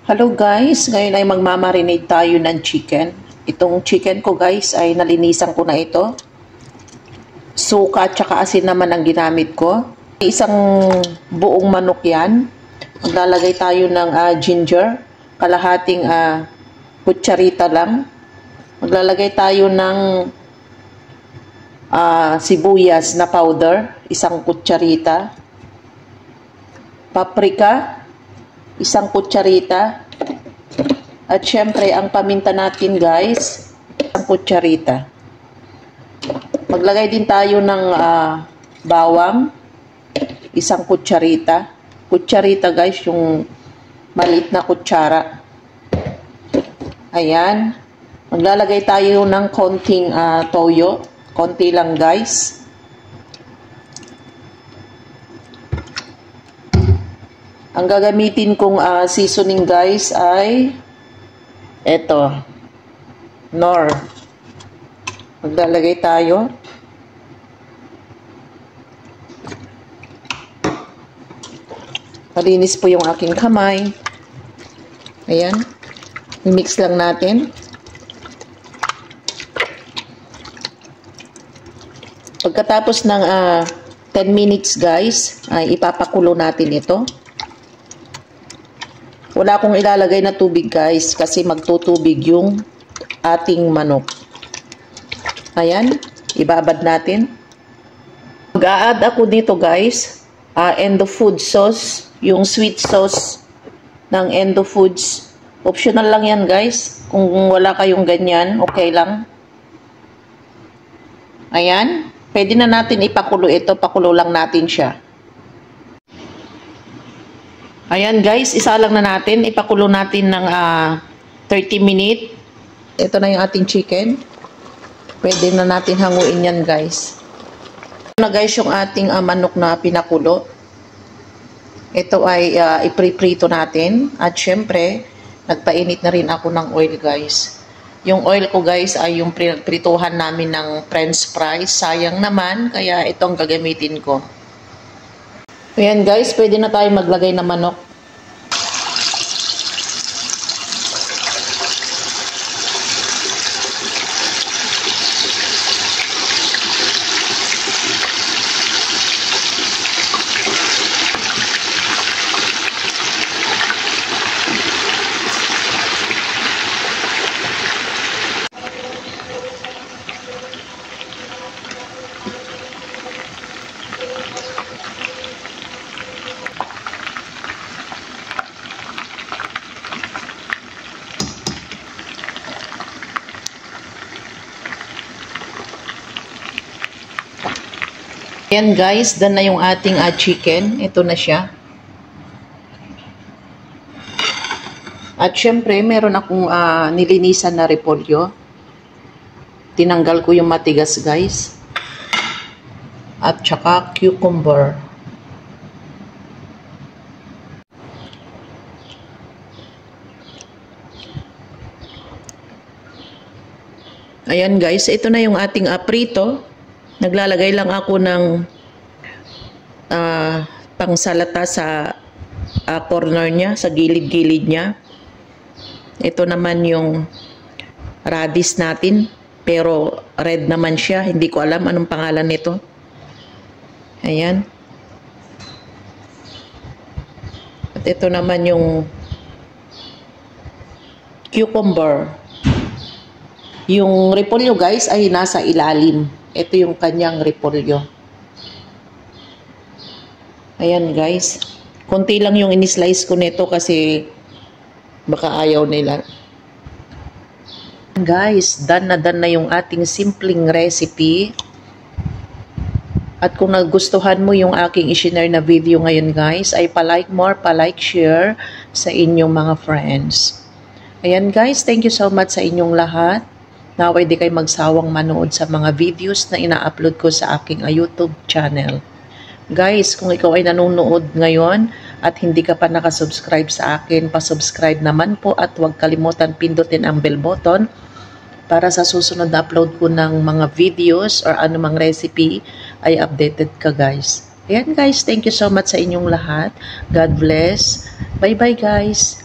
Hello guys, ngayon ay magmamarinate tayo ng chicken. Itong chicken ko guys ay nalinisan ko na ito. Suka at saka asin naman ang ginamit ko. Isang buong manok yan. Maglalagay tayo ng ginger, kalahating kutsarita lang. Maglalagay tayo ng sibuyas na powder, isang kutsarita. Paprika, isang kutsarita. At syempre, ang paminta natin guys, isang kutsarita. Maglagay din tayo ng bawang, isang kutsarita. Kutsarita guys, yung maliit na kutsara. Ayan. Maglalagay tayo ng konting toyo. Konti lang guys. Ang gagamitin kong seasoning guys ay eto, Knorr. Maglalagay tayo. Malinis po yung aking kamay. Ayan. I-mix lang natin. Pagkatapos ng 10 minutes guys, ay ipapakulo natin ito. Wala akong ilalagay na tubig guys kasi magtutubig yung ating manok. Ayan, ibabad natin. Mag-a-add ako dito guys, Endo Food sauce, yung sweet sauce ng Endo Foods. Optional lang yan guys. Kung wala kayong ganyan, okay lang. Ayan, pwede na natin ipakulo ito, pakulo lang natin siya. Ayan guys, isa lang na natin. Ipakulo natin ng 30 minutes. Ito na yung ating chicken. Pwede na natin hanguin yan guys. Ito na guys yung ating manok na pinakulo. Ito ay ipriprito natin. At syempre, nagpainit na rin ako ng oil guys. Yung oil ko guys ay yung prituhan namin ng french fries. Sayang naman, kaya itong gagamitin ko. Ayan guys, pwede na tayo maglagay ng manok. Ayan guys, done na yung ating chicken. Ito na siya. At syempre, meron akong nilinisan na repolyo. Tinanggal ko yung matigas guys. At saka cucumber. Ayan guys, ito na yung ating prito. Naglalagay lang ako ng pangsalata sa corner niya, sa gilid-gilid niya. Ito naman yung radish natin, pero red naman siya. Hindi ko alam anong pangalan nito. Ayan. At ito naman yung cucumber. Yung repolyo guys ay nasa ilalim. Ito yung kanyang repolyo. Ayan guys. Konti lang yung in-slice ko nito kasi baka ayaw nila. Guys, done na yung ating simpleng recipe. At kung nagustuhan mo yung aking i-share na video ngayon guys, ay pa-like more, pa-like, share sa inyong mga friends. Ayan guys, thank you so much sa inyong lahat. Naway di kayo magsawang manood sa mga videos na ina-upload ko sa aking YouTube channel. Guys, kung ikaw ay nanonood ngayon at hindi ka pa nakasubscribe sa akin, pasubscribe naman po at huwag kalimutan pindutin ang bell button para sa susunod na upload ko ng mga videos or anumang recipe ay updated ka guys. Ayan guys, thank you so much sa inyong lahat. God bless. Bye bye guys.